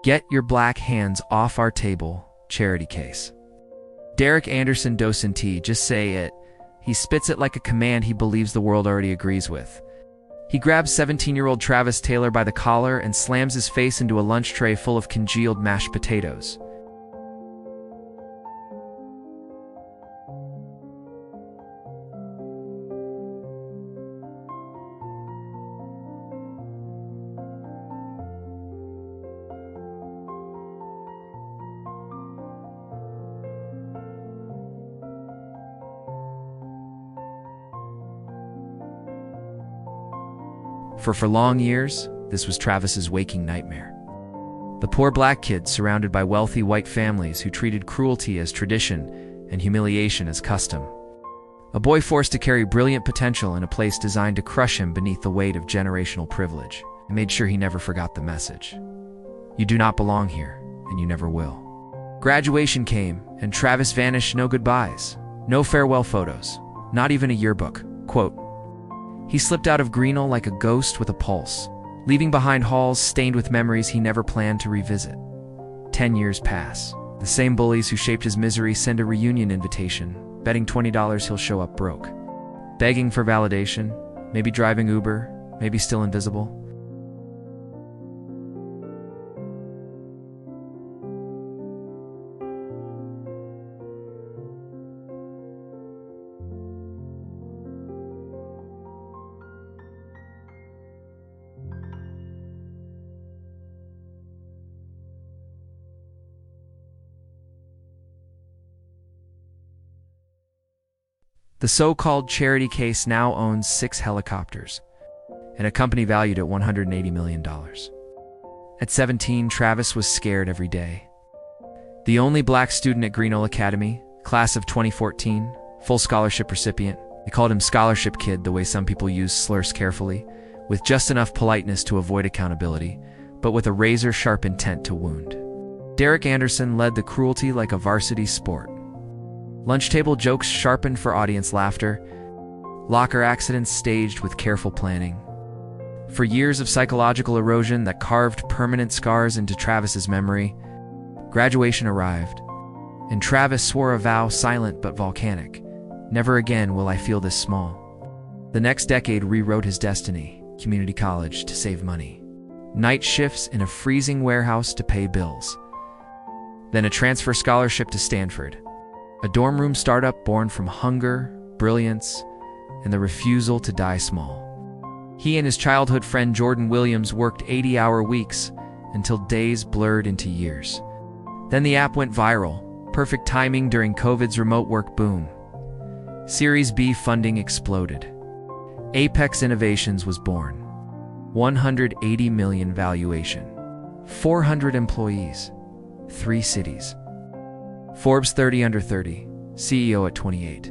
Get your black hands off our table, charity case. Derek Anderson docenti, just say it. He spits it like a command he believes the world already agrees with. He grabs 17-year-old Travis Taylor by the collar and slams his face into a lunch tray full of congealed mashed potatoes. For long years, this was Travis's waking nightmare. The poor black kid surrounded by wealthy white families who treated cruelty as tradition and humiliation as custom. A boy forced to carry brilliant potential in a place designed to crush him beneath the weight of generational privilege, and made sure he never forgot the message. You do not belong here, and you never will. Graduation came, and Travis vanished. No goodbyes, no farewell photos, not even a yearbook. Quote, he slipped out of Greenville like a ghost with a pulse, leaving behind halls stained with memories he never planned to revisit. 10 years pass. The same bullies who shaped his misery send a reunion invitation, betting $20 he'll show up broke. Begging for validation, maybe driving Uber, maybe still invisible. The so-called charity case now owns 6 helicopters and a company valued at $180 million. At 17, Travis was scared every day. The only black student at Greenville Academy, class of 2014, full scholarship recipient. They called him Scholarship Kid, the way some people use slurs carefully, with just enough politeness to avoid accountability, but with a razor-sharp intent to wound. Derek Anderson led the cruelty like a varsity sport. Lunch table jokes sharpened for audience laughter, locker accidents staged with careful planning. For years of psychological erosion that carved permanent scars into Travis's memory, graduation arrived, and Travis swore a vow silent but volcanic. Never again will I feel this small. The next decade rewrote his destiny, community college to save money, night shifts in a freezing warehouse to pay bills, then a transfer scholarship to Stanford. A dorm room startup born from hunger, brilliance, and the refusal to die small. He and his childhood friend Jordan Williams worked 80-hour weeks until days blurred into years. Then the app went viral, perfect timing during COVID's remote work boom. Series B funding exploded. Apex Innovations was born. $180 million valuation. 400 employees. 3 cities. Forbes 30 under 30, CEO at 28.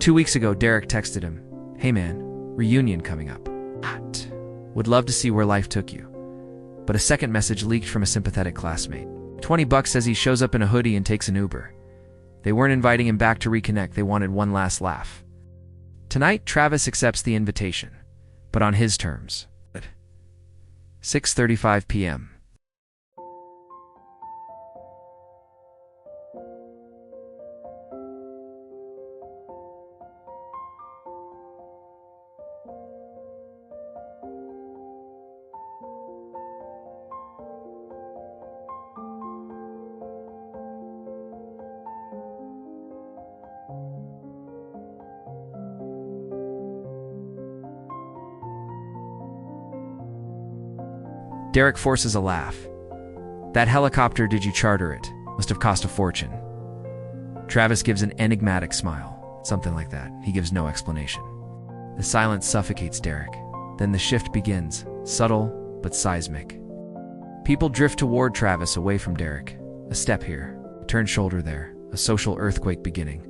2 weeks ago, Derek texted him, "Hey man, reunion coming up. Hot. Would love to see where life took you." But a second message leaked from a sympathetic classmate. $20 says he shows up in a hoodie and takes an Uber. They weren't inviting him back to reconnect, they wanted one last laugh. Tonight, Travis accepts the invitation, but on his terms. 6:35 p.m. Derek forces a laugh. "That helicopter, did you charter it? Must have cost a fortune." Travis gives an enigmatic smile. Something like that. He gives no explanation. The silence suffocates Derek. Then the shift begins, subtle but seismic. People drift toward Travis, away from Derek. A step here, a turned shoulder there, a social earthquake beginning.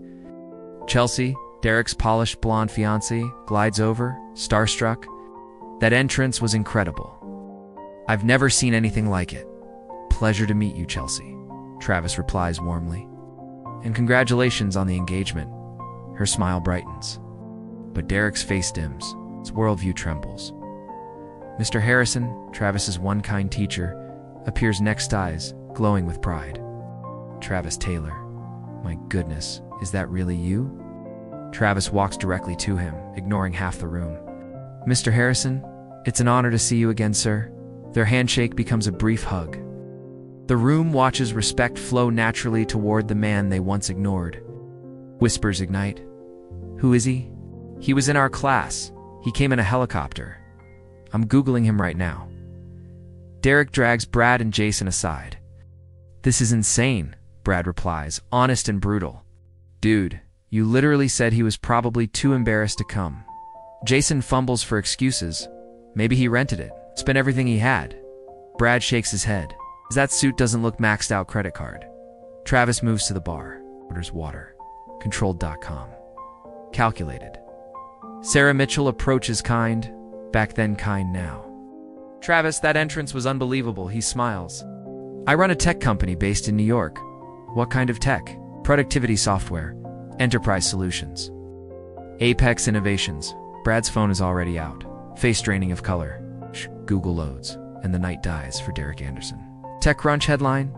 Chelsea, Derek's polished blonde fiancée, glides over, starstruck. That entrance was incredible. "I've never seen anything like it." "Pleasure to meet you, Chelsea," Travis replies warmly. "And congratulations on the engagement." Her smile brightens. But Derek's face dims. His worldview trembles. "Mr. Harrison," Travis's one kind teacher, appears next eyes, glowing with pride. Travis Taylor. My goodness, is that really you? Travis walks directly to him, ignoring half the room. Mr. Harrison, it's an honor to see you again, sir. Their handshake becomes a brief hug. The room watches respect flow naturally toward the man they once ignored. Whispers ignite. Who is he? He was in our class. He came in a helicopter. I'm Googling him right now. Derek drags Brad and Jason aside. This is insane, Brad replies, honest and brutal. Dude, you literally said he was probably too embarrassed to come. Jason fumbles for excuses. Maybe he rented it, spent everything he had. Brad shakes his head. That suit doesn't look maxed out credit card. Travis moves to the bar, orders water. Controlled.com. Calculated. Sarah Mitchell approaches kind, back then kind now. Travis, that entrance was unbelievable, he smiles. I run a tech company based in New York. What kind of tech? Productivity software. Enterprise solutions. Apex Innovations. Brad's phone is already out. Face draining of color. Google loads, and the night dies for Derek Anderson. TechCrunch headline.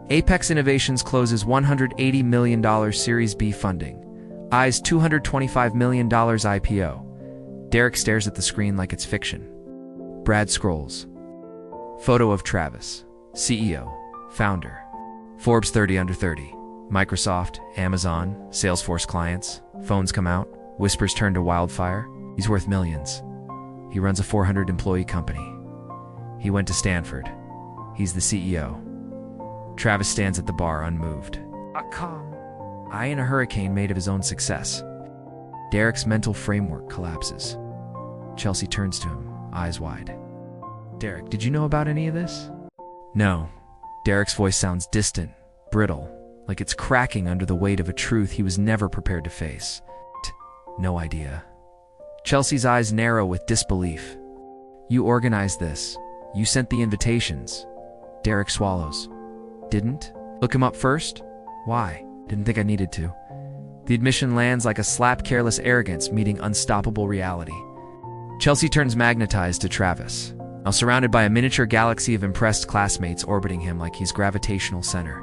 Apex Innovations closes $180 million Series B funding. Eyes $225 million IPO. Derek stares at the screen like it's fiction. Brad scrolls. Photo of Travis, CEO, founder. Forbes 30 under 30. Microsoft, Amazon, Salesforce clients. Phones come out. Whispers turn to wildfire. He's worth millions. He runs a 400-employee company. He went to Stanford. He's the CEO. Travis stands at the bar unmoved. A calm eye in a hurricane made of his own success. Derek's mental framework collapses. Chelsea turns to him, eyes wide. Derek, did you know about any of this? No. Derek's voice sounds distant, brittle, like it's cracking under the weight of a truth he was never prepared to face. No idea. Chelsea's eyes narrow with disbelief. You organized this. You sent the invitations. Derek swallows. Didn't? Look him up first? Why? Didn't think I needed to. The admission lands like a slap careless arrogance meeting unstoppable reality. Chelsea turns magnetized to Travis, now surrounded by a miniature galaxy of impressed classmates orbiting him like he's gravitational center.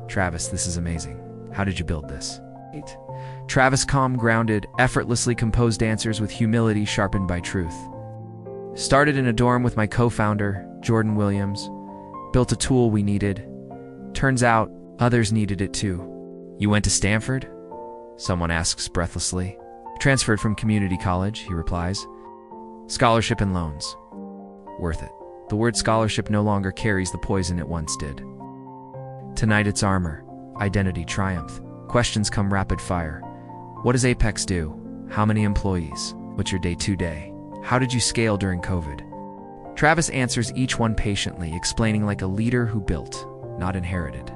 Travis, this is amazing. How did you build this? Travis, calm, grounded, effortlessly composed answers with humility sharpened by truth. Started in a dorm with my co-founder, Jordan Williams. Built a tool we needed. Turns out, others needed it too. You went to Stanford? Someone asks breathlessly. Transferred from community college, he replies. Scholarship and loans. Worth it. The word scholarship no longer carries the poison it once did. Tonight it's armor, identity, triumph. Questions come rapid fire. What does Apex do? How many employees? What's your day-to-day? How did you scale during COVID? Travis answers each one patiently, explaining like a leader who built, not inherited.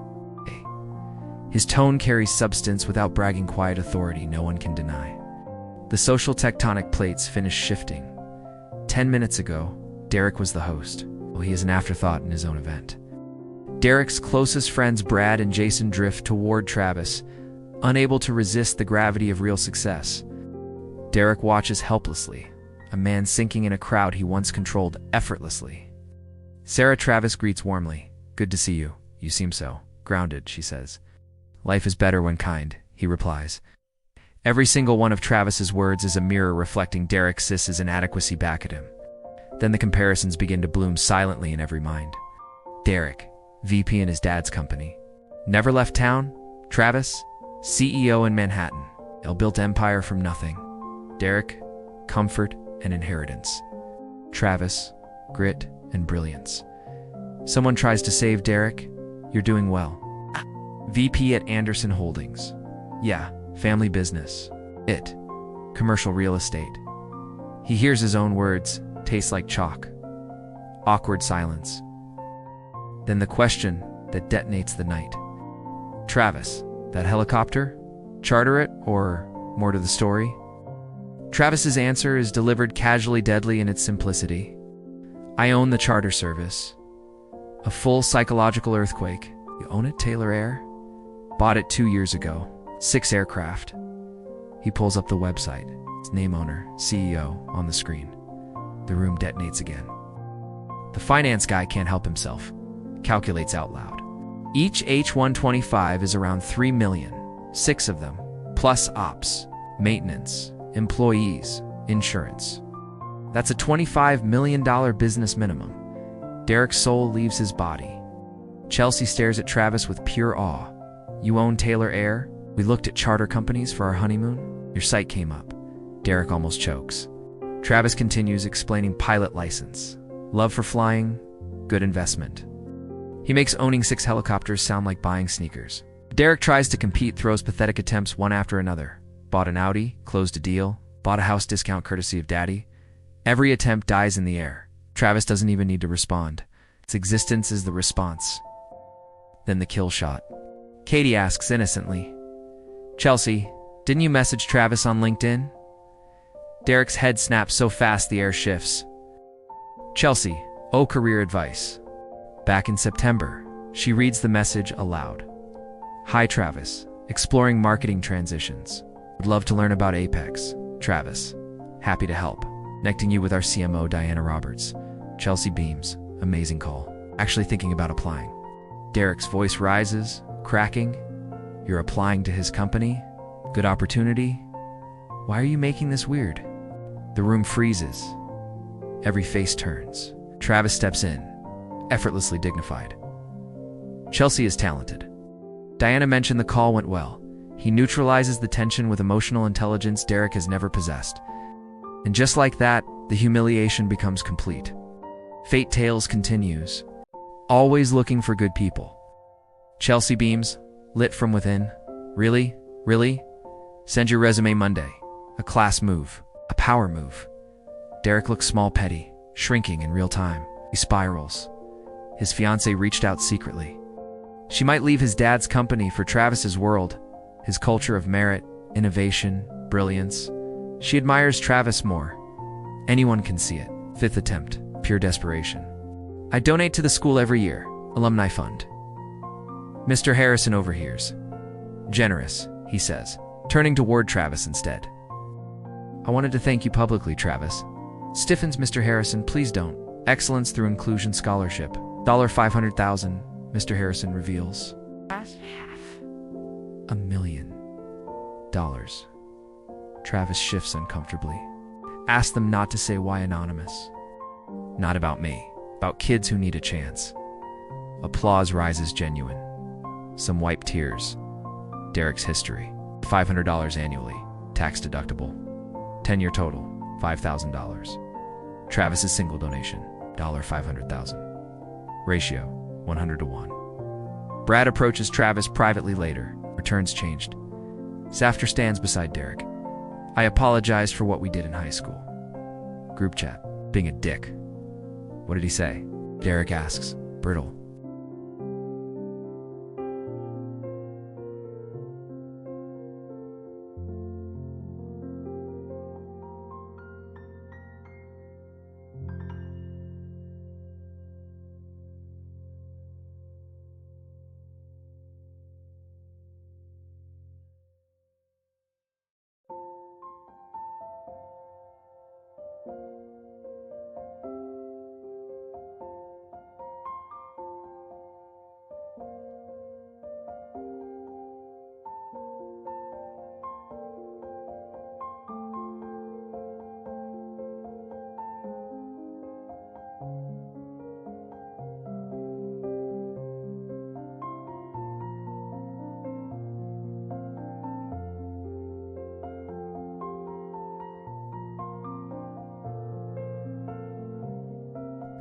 His tone carries substance without bragging quiet authority no one can deny. The social tectonic plates finish shifting. 10 minutes ago, Derek was the host. Well, he is an afterthought in his own event. Derek's closest friends Brad and Jason drift toward Travis, unable to resist the gravity of real success. Derek watches helplessly, a man sinking in a crowd he once controlled effortlessly. Sarah Travis greets warmly. Good to see you. You seem so grounded, she says. Life is better when kind, he replies. Every single one of Travis's words is a mirror reflecting Derek Siss's inadequacy back at him. Then the comparisons begin to bloom silently in every mind. Derek, VP in his dad's company. Never left town. Travis, CEO in Manhattan. Built empire from nothing. Derek, comfort and inheritance. Travis, grit and brilliance. Someone tries to save Derek. You're doing well. VP at Anderson Holdings. Yeah, family business. Commercial real estate. He hears his own words, tastes like chalk. Awkward silence. Then the question that detonates the night. Travis, that helicopter? Charter it, or more to the story? Travis's answer is delivered casually deadly in its simplicity. I own the charter service. A full psychological earthquake. You own it, Taylor Air? Bought it 2 years ago. 6 aircraft. He pulls up the website. His name owner, CEO, on the screen. The room detonates again. The finance guy can't help himself. Calculates out loud. Each H-125 is around 3 million, 6 of them, plus ops, maintenance, employees, insurance. That's a $25 million business minimum. Derek's soul leaves his body. Chelsea stares at Travis with pure awe. You own Taylor Air? We looked at charter companies for our honeymoon. Your site came up. Derek almost chokes. Travis continues explaining pilot license. Love for flying, good investment. He makes owning 6 helicopters sound like buying sneakers. Derek tries to compete, throws pathetic attempts one after another. Bought an Audi, closed a deal, bought a house discount courtesy of daddy. Every attempt dies in the air. Travis doesn't even need to respond. Its existence is the response. Then the kill shot. Katie asks innocently, Chelsea, didn't you message Travis on LinkedIn? Derek's head snaps so fast the air shifts. Chelsea, oh, career advice. Back in September, she reads the message aloud. Hi Travis, exploring marketing transitions. Would love to learn about Apex. Travis, happy to help. Connecting you with our CMO, Diana Roberts. Chelsea beams, amazing call. Actually thinking about applying. Derek's voice rises, cracking. You're applying to his company? Good opportunity? Why are you making this weird? The room freezes. Every face turns. Travis steps in, effortlessly dignified. Chelsea is talented. Diana mentioned the call went well. He neutralizes the tension with emotional intelligence Derek has never possessed. And just like that, the humiliation becomes complete. Fate Tales continues. Always looking for good people. Chelsea beams, lit from within. Really? Really? Send your resume Monday. A class move. A power move. Derek looks small, petty, shrinking in real time. He spirals. His fiancée reached out secretly. She might leave his dad's company for Travis's world, his culture of merit, innovation, brilliance. She admires Travis more. Anyone can see it. 5th attempt, pure desperation. I donate to the school every year, alumni fund. Mr. Harrison overhears. Generous, he says, turning toward Travis instead. I wanted to thank you publicly, Travis. Stiffens Mr. Harrison, please don't. Excellence through inclusion scholarship. $500,000, Mr. Harrison reveals. That's half. $1 million. Travis shifts uncomfortably. Ask them not to say why anonymous. Not about me. About kids who need a chance. Applause rises genuine. Some wipe tears. Derek's history. $500 annually. Tax deductible. 10-year total. $5,000. Travis's single donation. $500,000. Ratio. 100 to 1. Brad approaches Travis privately later. Returns changed. Safter stands beside Derek. I apologize for what we did in high school. Group chat. Being a dick. What did he say? Derek asks. Brittle.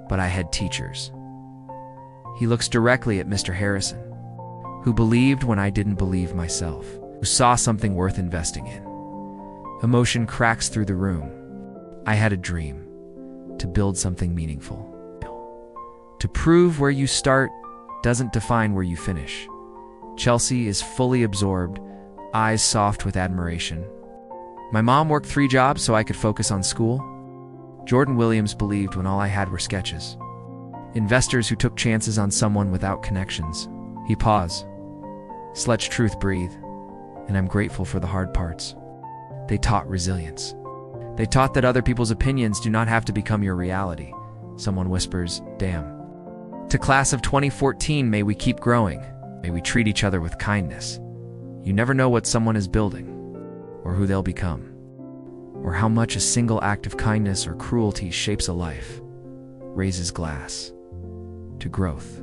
But I had teachers. He looks directly at Mr. Harrison, who believed when I didn't believe myself, who saw something worth investing in. Emotion cracks through the room. I had a dream, to build something meaningful. To prove where you start doesn't define where you finish. Chelsea is fully absorbed, eyes soft with admiration. My mom worked 3 jobs so I could focus on school. Jordan Williams believed when all I had were sketches. Investors who took chances on someone without connections. He paused. Let truth breathe. And I'm grateful for the hard parts. They taught resilience. They taught that other people's opinions do not have to become your reality. Someone whispers, damn. To class of 2014, may we keep growing. May we treat each other with kindness. You never know what someone is building, or who they'll become, or how much a single act of kindness or cruelty shapes a life. Raises glass. To growth.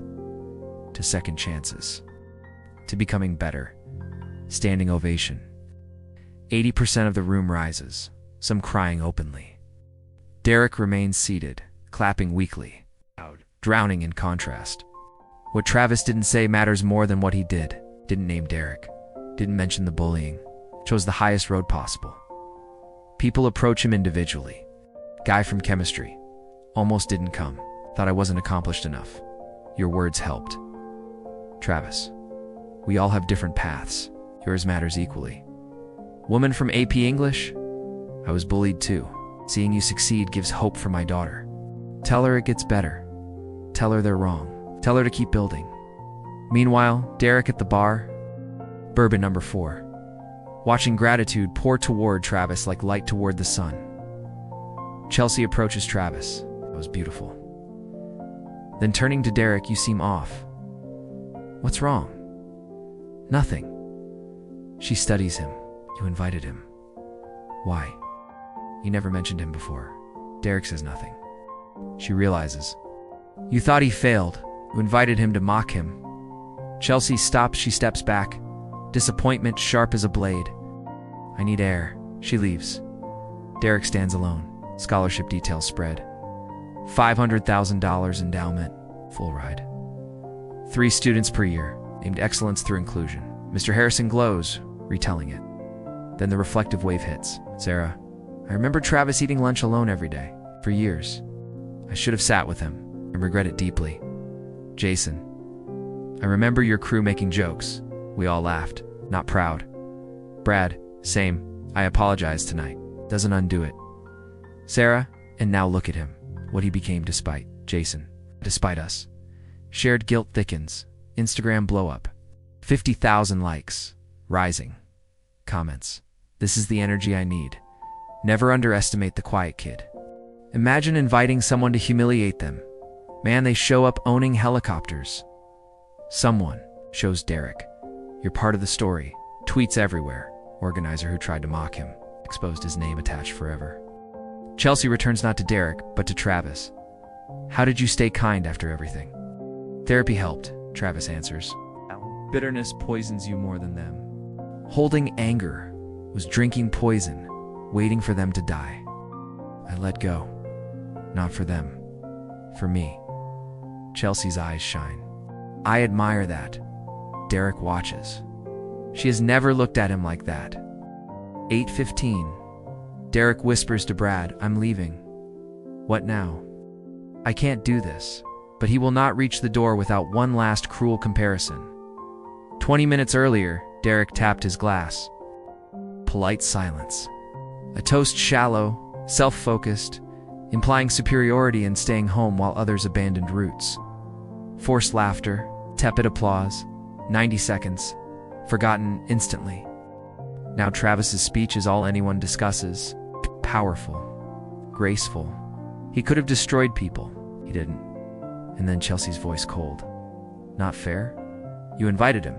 To second chances. To becoming better. Standing ovation. 80% of the room rises, some crying openly. Derek remains seated, clapping weakly, drowning in contrast. What Travis didn't say matters more than what he did. Didn't name Derek. Didn't mention the bullying. Chose the highest road possible. People approach him individually. Guy from chemistry. Almost didn't come. Thought I wasn't accomplished enough. Your words helped. Travis. We all have different paths. Yours matters equally. Woman from AP English. I was bullied too. Seeing you succeed gives hope for my daughter. Tell her it gets better. Tell her they're wrong. Tell her to keep building. Meanwhile, Derek at the bar. Bourbon number 4. Watching gratitude pour toward Travis like light toward the sun. Chelsea approaches Travis. That was beautiful. Then turning to Derek, you seem off. What's wrong? Nothing. She studies him. You invited him. Why? You never mentioned him before. Derek says nothing. She realizes. You thought he failed. You invited him to mock him. Chelsea stops. She steps back. Disappointment sharp as a blade. I need air. She leaves. Derek stands alone. Scholarship details spread. $500,000 endowment. Full ride. 3 students per year. Aimed excellence through inclusion. Mr. Harrison glows, retelling it. Then the reflective wave hits. Sarah, I remember Travis eating lunch alone every day. For years. I should have sat with him. I regret it deeply. Jason, I remember your crew making jokes. We all laughed. Not proud. Brad, same. I apologize tonight. Doesn't undo it. Sarah, and now look at him. What he became despite. Jason, despite us. Shared guilt thickens. Instagram blow up. 50,000 likes. Rising. Comments. This is the energy I need. Never underestimate the quiet kid. Imagine inviting someone to humiliate them. Man, they show up owning helicopters. Someone shows Derek. You're part of the story. Tweets everywhere. Organizer who tried to mock him. Exposed his name attached forever. Chelsea returns not to Derek, but to Travis. How did you stay kind after everything? Therapy helped, Travis answers. Bitterness poisons you more than them. Holding anger was drinking poison, waiting for them to die. I let go. Not for them. For me. Chelsea's eyes shine. I admire that. Derek watches. She has never looked at him like that. 8:15. Derek whispers to Brad, I'm leaving. What now? I can't do this. But he will not reach the door without one last cruel comparison. 20 minutes earlier, Derek tapped his glass. Polite silence. A toast shallow, self-focused, implying superiority and staying home while others abandoned roots. Forced laughter, tepid applause, 90 seconds, forgotten instantly. Now Travis's speech is all anyone discusses. Powerful, graceful. He could have destroyed people. He didn't. And then Chelsea's voice cold. Not fair? You invited him.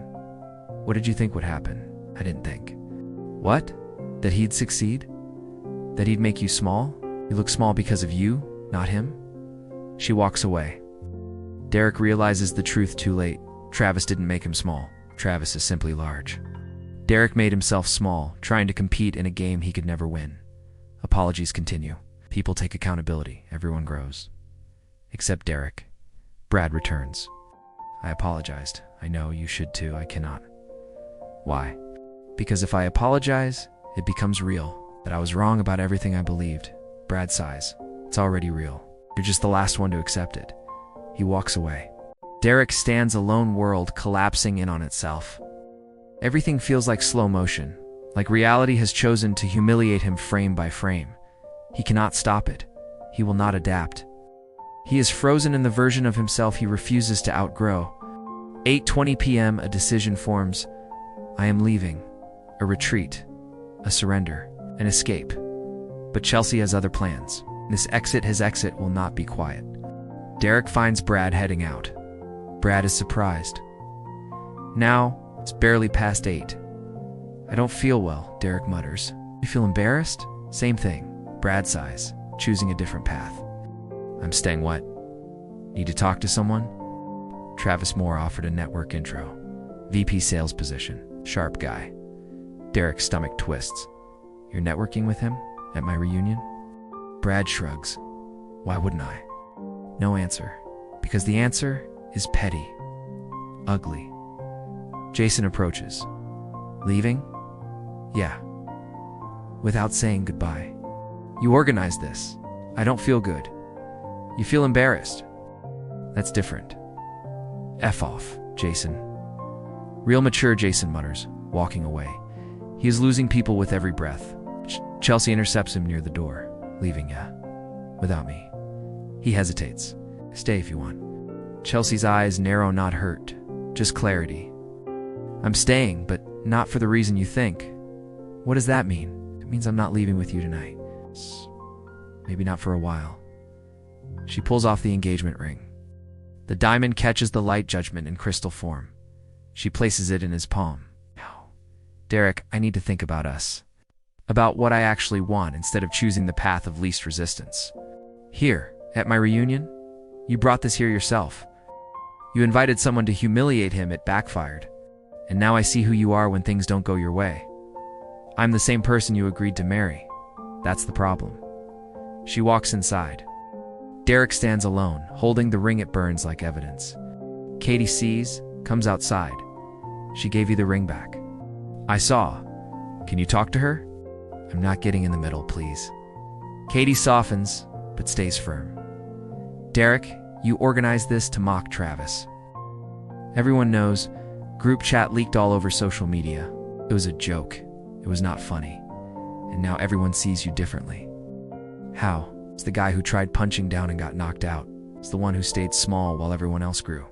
What did you think would happen? I didn't think. What? That he'd succeed? That he'd make you small? You look small because of you, not him? She walks away. Derek realizes the truth too late. Travis didn't make him small. Travis is simply large. Derek made himself small, trying to compete in a game he could never win. Apologies continue. People take accountability. Everyone grows. Except Derek. Brad returns. I apologized. I know you should too. I cannot. Why? Because if I apologize, it becomes real. That I was wrong about everything I believed. Brad sighs. It's already real. You're just the last one to accept it. He walks away. Derek stands a lone world collapsing in on itself. Everything feels like slow motion, like reality has chosen to humiliate him frame by frame. He cannot stop it. He will not adapt. He is frozen in the version of himself he refuses to outgrow. 8:20 p.m. a decision forms. I am leaving. A retreat. A surrender. An escape. But Chelsea has other plans. This exit, his exit, will not be quiet. Derek finds Brad heading out. Brad is surprised. Now, it's barely past 8. I don't feel well, Derek mutters. You feel embarrassed? Same thing. Brad sighs, choosing a different path. I'm staying what? Need to talk to someone? Travis Moore offered a network intro. VP sales position. Sharp guy. Derek's stomach twists. You're networking with him? At my reunion? Brad shrugs. Why wouldn't I? No answer. Because the answer is petty. Ugly. Jason approaches. Leaving? Yeah. Without saying goodbye. You organized this. I don't feel good. You feel embarrassed. That's different. F off, Jason. Real mature, Jason mutters, walking away. He is losing people with every breath. Chelsea intercepts him near the door. Leaving, yeah. Without me. He hesitates. Stay if you want. Chelsea's eyes narrow, not hurt. Just clarity. I'm staying, but not for the reason you think. What does that mean? It means I'm not leaving with you tonight. Maybe not for a while. She pulls off the engagement ring. The diamond catches the light, judgment in crystal form. She places it in his palm. Derek, I need to think about us. About what I actually want instead of choosing the path of least resistance. Here, at my reunion, you brought this here yourself. You invited someone to humiliate him, it backfired. And now I see who you are when things don't go your way. I'm the same person you agreed to marry. That's the problem. She walks inside. Derek stands alone, holding the ring. It burns like evidence. Katie sees, comes outside. She gave you the ring back. I saw. Can you talk to her? I'm not getting in the middle, please. Katie softens, but stays firm. Derek, you organized this to mock Travis. Everyone knows. Group chat leaked all over social media. It was a joke. It was not funny. And now everyone sees you differently. How? It's the guy who tried punching down and got knocked out. It's the one who stayed small while everyone else grew.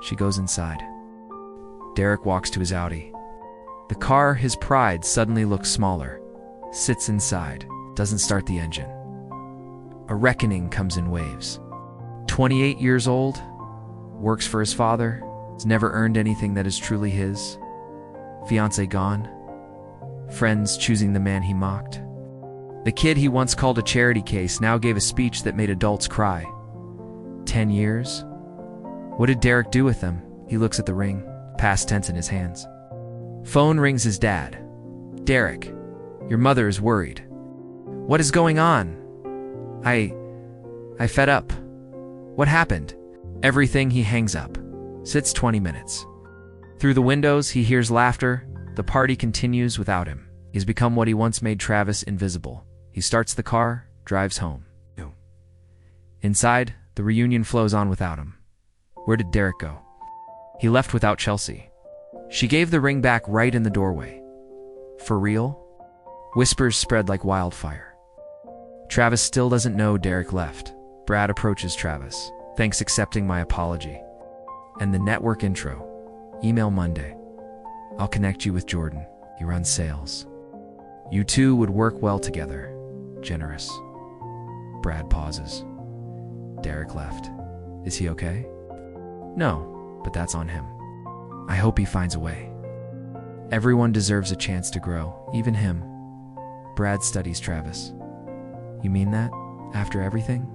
She goes inside. Derek walks to his Audi. The car, his pride, suddenly looks smaller. Sits inside. Doesn't start the engine. A reckoning comes in waves. 28 years old. Works for his father. Has never earned anything that is truly his. Fiancé gone. Friends choosing the man he mocked. The kid he once called a charity case now gave a speech that made adults cry. 10 years? What did Derek do with them? He looks at the ring, past tense in his hands. Phone rings. His dad. Derek, your mother is worried. What is going on? I fed up. What happened? Everything. He hangs up. Sits 20 minutes. Through the windows, he hears laughter. The party continues without him. He's become what he once made Travis invisible. He starts the car, drives home. Inside, the reunion flows on without him. Where did Derek go? He left without Chelsea. She gave the ring back right in the doorway. For real? Whispers spread like wildfire. Travis still doesn't know Derek left. Brad approaches Travis. Thanks, accepting my apology. And the network intro. Email Monday. I'll connect you with Jordan. He runs sales. You two would work well together. Generous. Brad pauses. Derek left. Is he okay? No, but that's on him. I hope he finds a way. Everyone deserves a chance to grow, even him. Brad studies Travis. You mean that? After everything?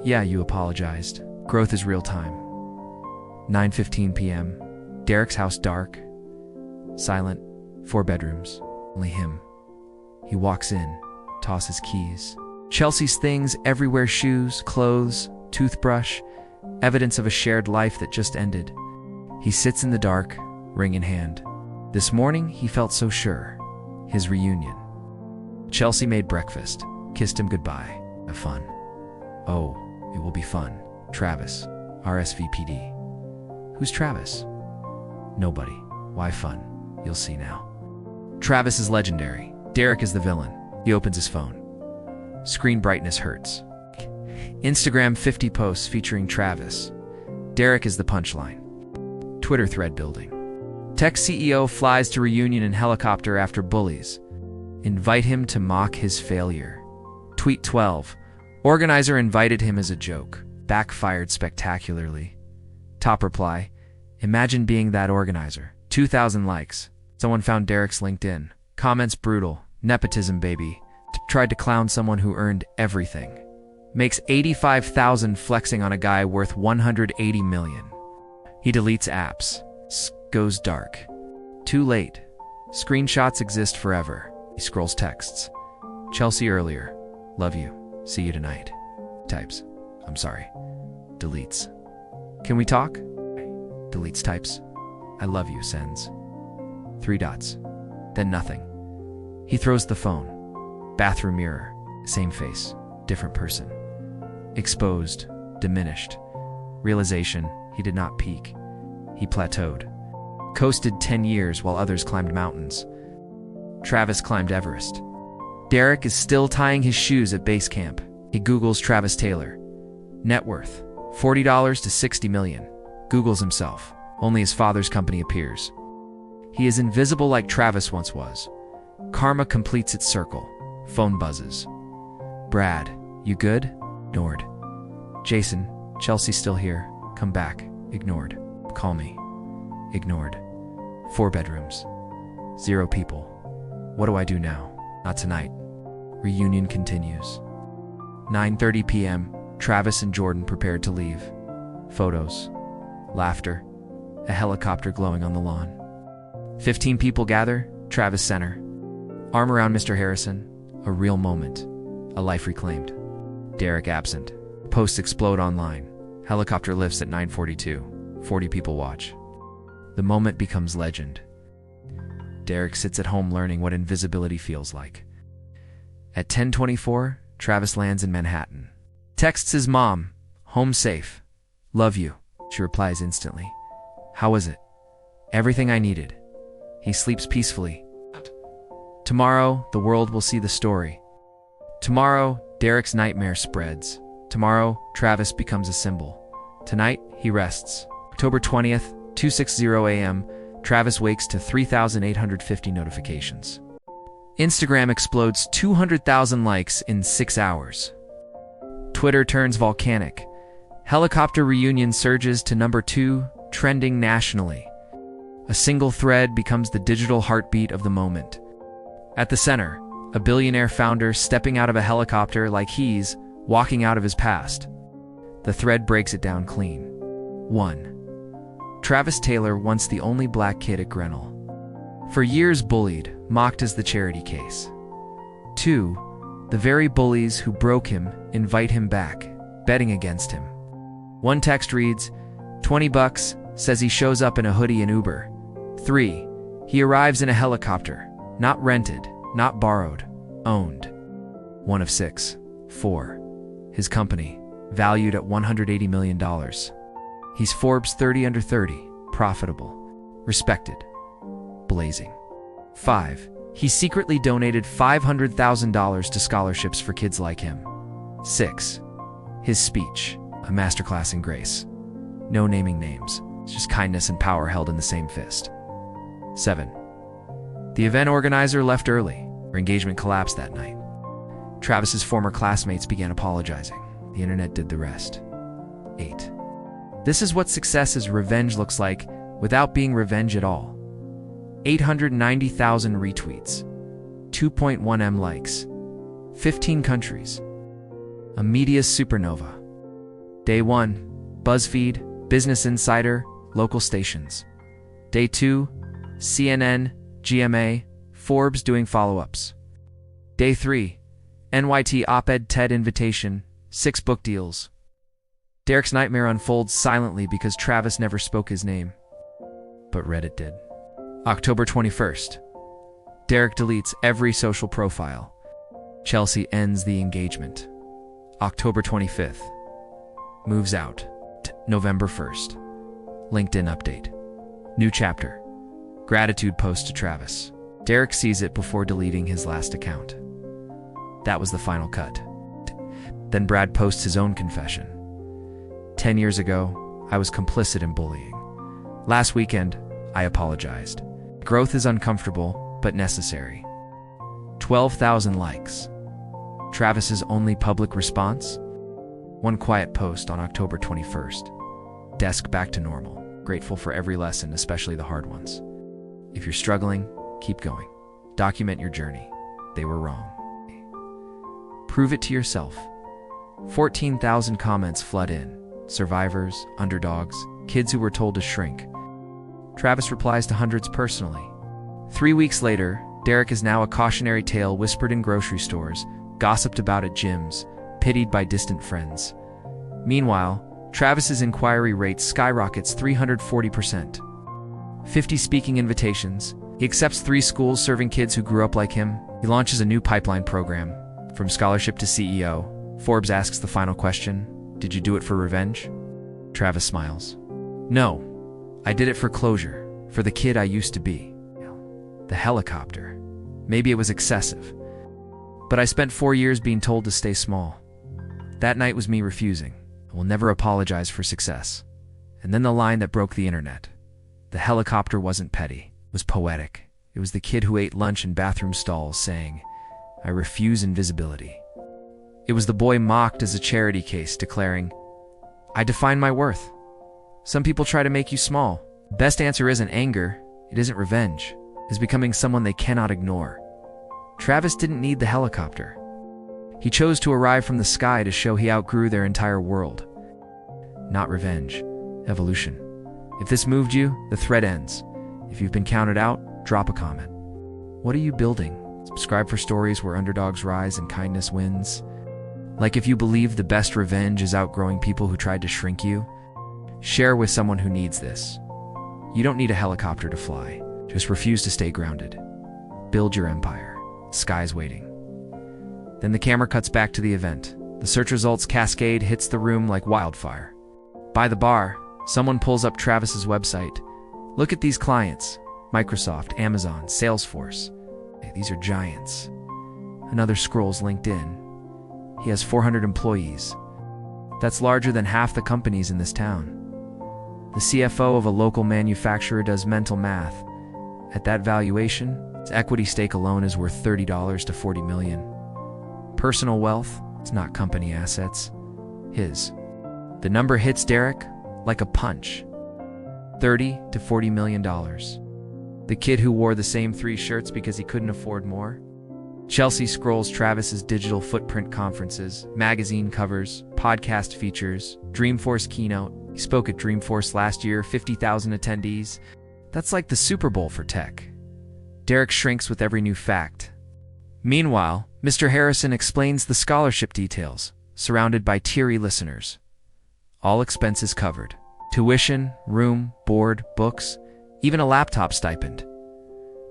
Yeah, you apologized. Growth is real time. 9:15 p.m. Derek's house dark. Silent. 4 bedrooms. Only him. He walks in. Tosses keys. Chelsea's things everywhere. Shoes, clothes, toothbrush. Evidence of a shared life that just ended. He sits in the dark, ring in hand. This morning, he felt so sure. His reunion. Chelsea made breakfast. Kissed him goodbye. Have fun. Oh, it will be fun. Travis. RSVPD. Who's Travis? Nobody. Why fun? You'll see now. Travis is legendary. Derek is the villain. He opens his phone. Screen brightness hurts. Instagram 50 posts featuring Travis. Derek is the punchline. Twitter thread building. Tech CEO flies to reunion in helicopter after bullies. Invite him to mock his failure. Tweet 12. Organizer invited him as a joke. Backfired spectacularly. Top reply, imagine being that organizer. 2,000 likes. Someone found Derek's LinkedIn. Comments brutal. Nepotism baby. Tried to clown someone who earned everything. Makes 85,000 flexing on a guy worth 180 million. He deletes apps. Goes dark. Too late. Screenshots exist forever. He scrolls texts. Chelsea earlier. Love you. See you tonight. Types. I'm sorry. Deletes. Can we talk? Deletes types. I love you, sends. 3 dots. Then nothing. He throws the phone. Bathroom mirror. Same face. Different person. Exposed. Diminished. Realization, he did not peak. He plateaued. Coasted 10 years while others climbed mountains. Travis climbed Everest. Derek is still tying his shoes at base camp. He Googles Travis Taylor. Net worth, $40 to $60 million. Googles himself. Only his father's company appears. He is invisible like Travis once was. Karma completes its circle. Phone buzzes. Brad, you good? Ignored. Jason, Chelsea still here. Come back. Ignored. Call me. Ignored. 4 bedrooms. 0 people. What do I do now? Not tonight. Reunion continues. 9:30 p.m. Travis and Jordan prepared to leave. Photos. Laughter. A helicopter glowing on the lawn. 15 people gather. Travis center. Arm around Mr. Harrison. A real moment. A life reclaimed. Derek absent. Posts explode online. Helicopter lifts at 9:42. 40 people watch. The moment becomes legend. Derek sits at home learning what invisibility feels like. At 10:24, Travis lands in Manhattan. Texts his mom. Home safe. Love you. She replies instantly. How was it? Everything I needed. He sleeps peacefully. Tomorrow, the world will see the story. Tomorrow, Derek's nightmare spreads. Tomorrow, Travis becomes a symbol. Tonight, he rests. October 20th, 2:60 a.m., Travis wakes to 3,850 notifications. Instagram explodes 200,000 likes in 6 hours. Twitter turns volcanic. Helicopter reunion surges to number 2, trending nationally. A single thread becomes the digital heartbeat of the moment. At the center, a billionaire founder stepping out of a helicopter like he's walking out of his past. The thread breaks it down clean. 1. Travis Taylor, once the only black kid at Grinnell. For years bullied, mocked as the charity case. 2. The very bullies who broke him invite him back, betting against him. One text reads, $20, says he shows up in a hoodie and Uber. 3. He arrives in a helicopter, not rented, not borrowed, owned. 1 of 6. 4. His company, valued at $180 million. He's Forbes 30 under 30, profitable, respected, blazing. 5. He secretly donated $500,000 to scholarships for kids like him. 6. His speech, a masterclass in grace. No naming names, it's just kindness and power held in the same fist. 7. The event organizer left early. Her engagement collapsed that night. Travis's former classmates began apologizing. The internet did the rest. 8. This is what success as revenge looks like without being revenge at all. 890,000 retweets, 2.1 M likes, 15 countries. A media supernova. Day 1, BuzzFeed, Business Insider, local stations. Day 2, CNN, GMA, Forbes doing follow-ups. Day 3, NYT op-ed TED invitation, 6 book deals. Derek's nightmare unfolds silently because Travis never spoke his name. But Reddit did. October 21st. Derek deletes every social profile. Chelsea ends the engagement. October 25th. Moves out. November 1st. LinkedIn update. New chapter. Gratitude post to Travis. Derek sees it before deleting his last account. That was the final cut. Then Brad posts his own confession. 10 years ago, I was complicit in bullying. Last weekend, I apologized. Growth is uncomfortable, but necessary. 12,000 likes. Travis's only public response? One quiet post on October 21st. Desk back to normal. Grateful for every lesson, especially the hard ones. If you're struggling, keep going. Document your journey. They were wrong. Prove it to yourself. 14,000 comments flood in. Survivors, underdogs, kids who were told to shrink. Travis replies to hundreds personally. 3 weeks later, Derek is now a cautionary tale whispered in grocery stores, gossiped about at gyms, pitied by distant friends. Meanwhile, Travis's inquiry rate skyrockets 340%. 50 speaking invitations. He accepts 3 schools serving kids who grew up like him. He launches a new pipeline program. From scholarship to CEO, Forbes asks the final question, "Did you do it for revenge?" Travis smiles. "No, I did it for closure, for the kid I used to be." The helicopter. Maybe it was excessive. But I spent 4 years being told to stay small. That night was me refusing. I will never apologize for success. And then the line that broke the internet. The helicopter wasn't petty. It was poetic. It was the kid who ate lunch in bathroom stalls saying, "I refuse invisibility." It was the boy mocked as a charity case declaring, "I define my worth." Some people try to make you small. Best answer isn't anger. It isn't revenge. It's becoming someone they cannot ignore. Travis didn't need the helicopter. He chose to arrive from the sky to show he outgrew their entire world. Not revenge. Evolution. If this moved you, the thread ends. If you've been counted out, drop a comment. What are you building? Subscribe for stories where underdogs rise and kindness wins. Like if you believe the best revenge is outgrowing people who tried to shrink you, share with someone who needs this. You don't need a helicopter to fly. Just refuse to stay grounded. Build your empire. Sky's waiting. Then the camera cuts back to the event. The search results cascade hits the room like wildfire. By the bar, someone pulls up Travis's website. Look at these clients. Microsoft, Amazon, Salesforce. Hey, these are giants. Another scrolls LinkedIn. He has 400 employees. That's larger than half the companies in this town. The CFO of a local manufacturer does mental math. At that valuation, his equity stake alone is worth $30 to $40 million. Personal wealth, it's not company assets. His. The number hits Derek like a punch. $30 to $40 million. The kid who wore the same 3 shirts because he couldn't afford more? Chelsea scrolls Travis's digital footprint conferences, magazine covers, podcast features, Dreamforce keynote. He spoke at Dreamforce last year, 50,000 attendees. That's like the Super Bowl for tech. Derek shrinks with every new fact. Meanwhile, Mr. Harrison explains the scholarship details, surrounded by teary listeners. All expenses covered. Tuition, room, board, books, even a laptop stipend.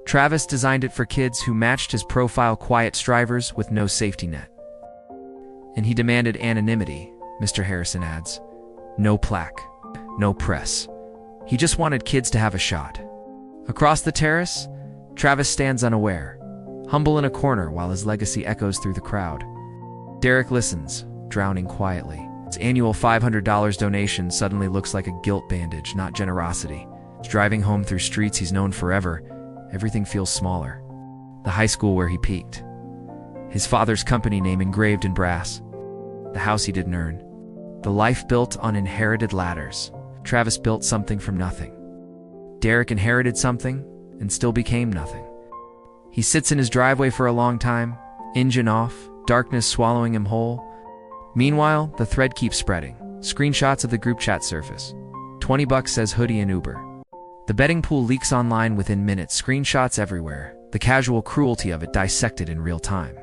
Travis designed it for kids who matched his profile, quiet strivers with no safety net. And he demanded anonymity, Mr. Harrison adds. No plaque, no press. He just wanted kids to have a shot. Across the terrace, Travis stands unaware, humble in a corner while his legacy echoes through the crowd. Derek listens, drowning quietly. His annual $500 donation suddenly looks like a guilt bandage, not generosity. Driving home through streets he's known forever, everything feels smaller. The high school where he peaked. His father's company name engraved in brass. The house he didn't earn. The life built on inherited ladders. Travis built something from nothing. Derek inherited something and still became nothing. He sits in his driveway for a long time, engine off, darkness swallowing him whole. Meanwhile, the thread keeps spreading. Screenshots of the group chat surface. $20 says hoodie and Uber. The betting pool leaks online within minutes, screenshots everywhere, the casual cruelty of it dissected in real time.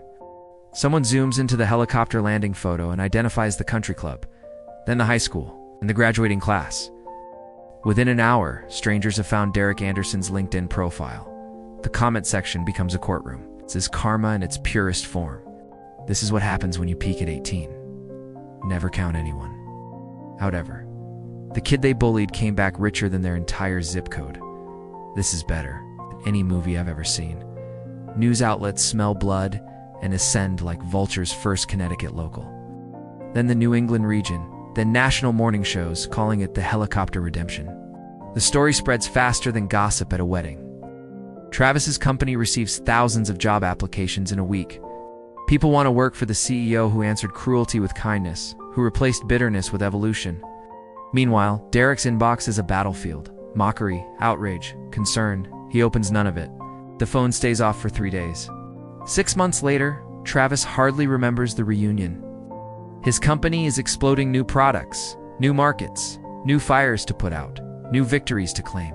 Someone zooms into the helicopter landing photo and identifies the country club, then the high school, and the graduating class. Within an hour, strangers have found Derek Anderson's LinkedIn profile. The comment section becomes a courtroom. It's his karma in its purest form. This is what happens when you peak at 18. Never count anyone out ever. The kid they bullied came back richer than their entire zip code. This is better than any movie I've ever seen. News outlets smell blood and ascend like Vulture's first Connecticut local. Then the New England region, then national morning shows calling it the helicopter redemption. The story spreads faster than gossip at a wedding. Travis's company receives thousands of job applications in a week. People want to work for the CEO who answered cruelty with kindness, who replaced bitterness with evolution. Meanwhile, Derek's inbox is a battlefield. Mockery, outrage, concern. He opens none of it. The phone stays off for 3 days. 6 months later, Travis hardly remembers the reunion. His company is exploding new products, new markets, new fires to put out, new victories to claim.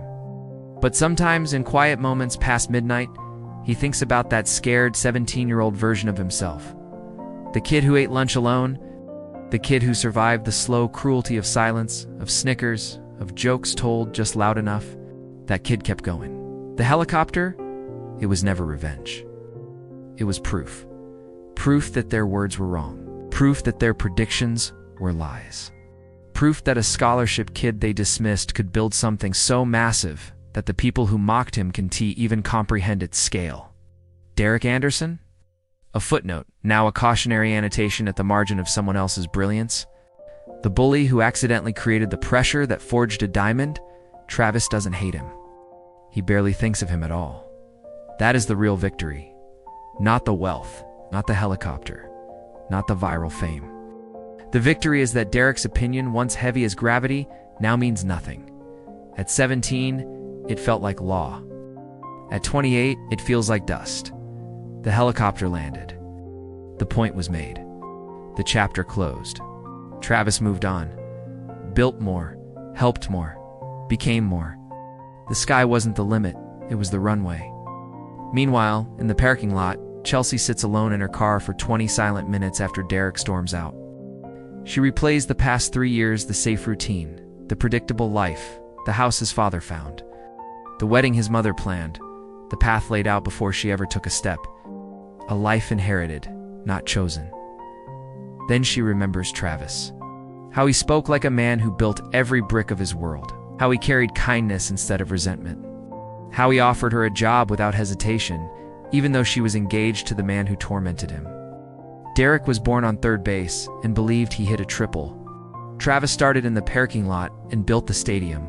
But sometimes, in quiet moments past midnight, he thinks about that scared 17-year-old version of himself. The kid who ate lunch alone, the kid who survived the slow cruelty of silence, of snickers, of jokes told just loud enough. That kid kept going. The helicopter? It was never revenge. It was proof. Proof that their words were wrong. Proof that their predictions were lies. Proof that a scholarship kid they dismissed could build something so massive that the people who mocked him can't even comprehend its scale. Derek Anderson? A footnote, now a cautionary annotation at the margin of someone else's brilliance. The bully who accidentally created the pressure that forged a diamond? Travis doesn't hate him. He barely thinks of him at all. That is the real victory. Not the wealth, not the helicopter, not the viral fame. The victory is that Derek's opinion, once heavy as gravity, now means nothing. At 17, it felt like law. At 28, it feels like dust. The helicopter landed. The point was made. The chapter closed. Travis moved on. Built more, helped more, became more. The sky wasn't the limit, it was the runway. Meanwhile, in the parking lot, Chelsea sits alone in her car for 20 silent minutes after Derek storms out. She replays the past 3 years, the safe routine, the predictable life, the house his father found, the wedding his mother planned, the path laid out before she ever took a step. A life inherited, not chosen. Then she remembers Travis. How he spoke like a man who built every brick of his world. How he carried kindness instead of resentment. How he offered her a job without hesitation, even though she was engaged to the man who tormented him. Derek was born on third base and believed he hit a triple. Travis started in the parking lot and built the stadium.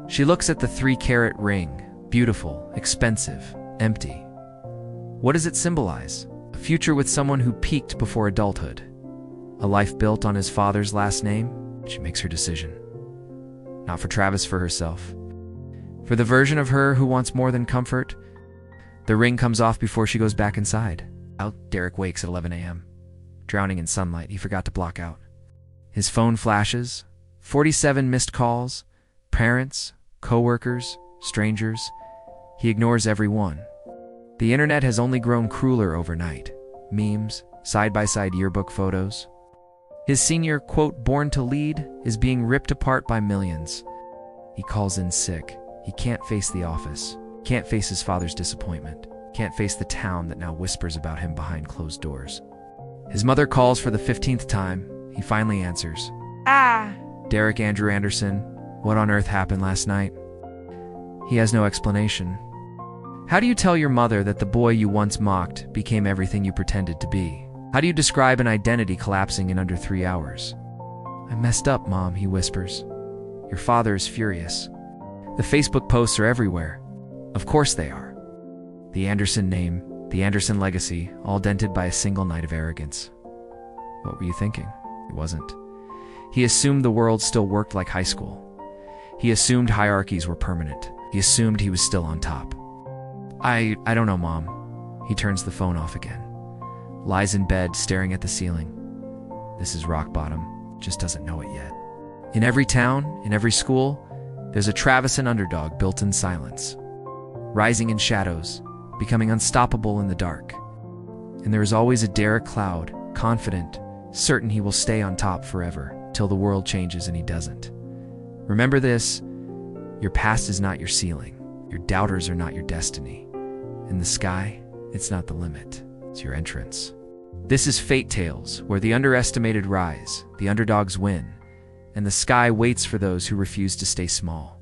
She looks at the 3-carat ring, beautiful, expensive, empty. What does it symbolize? A future with someone who peaked before adulthood. A life built on his father's last name? She makes her decision. Not for Travis, for herself. For the version of her who wants more than comfort. The ring comes off before she goes back inside. Out, Derek wakes at 11 a.m. Drowning in sunlight he forgot to block out. His phone flashes. 47 missed calls. Parents, co-workers, strangers. He ignores every one. The internet has only grown crueler overnight. Memes, side-by-side yearbook photos. His senior, quote, born to lead, is being ripped apart by millions. He calls in sick. He can't face the office. Can't face his father's disappointment. Can't face the town that now whispers about him behind closed doors. His mother calls for the 15th time. He finally answers. Derek Andrew Anderson, what on earth happened last night? He has no explanation. How do you tell your mother that the boy you once mocked became everything you pretended to be? How do you describe an identity collapsing in under 3 hours? I messed up, Mom, he whispers. Your father is furious. The Facebook posts are everywhere. Of course they are. The Anderson name, the Anderson legacy, all dented by a single night of arrogance. What were you thinking? He wasn't. He assumed the world still worked like high school. He assumed hierarchies were permanent. He assumed he was still on top. I don't know, Mom. He turns the phone off again. Lies in bed, staring at the ceiling. This is rock bottom. Just doesn't know it yet. In every town, in every school, there's a Travis and Underdog built in silence. Rising in shadows, becoming unstoppable in the dark. And there is always a Derek Cloud, confident, certain he will stay on top forever, till the world changes and he doesn't. Remember this, your past is not your ceiling. Your doubters are not your destiny. In the sky, it's not the limit, it's your entrance. This is Fate Tales, where the underestimated rise, the underdogs win, and the sky waits for those who refuse to stay small.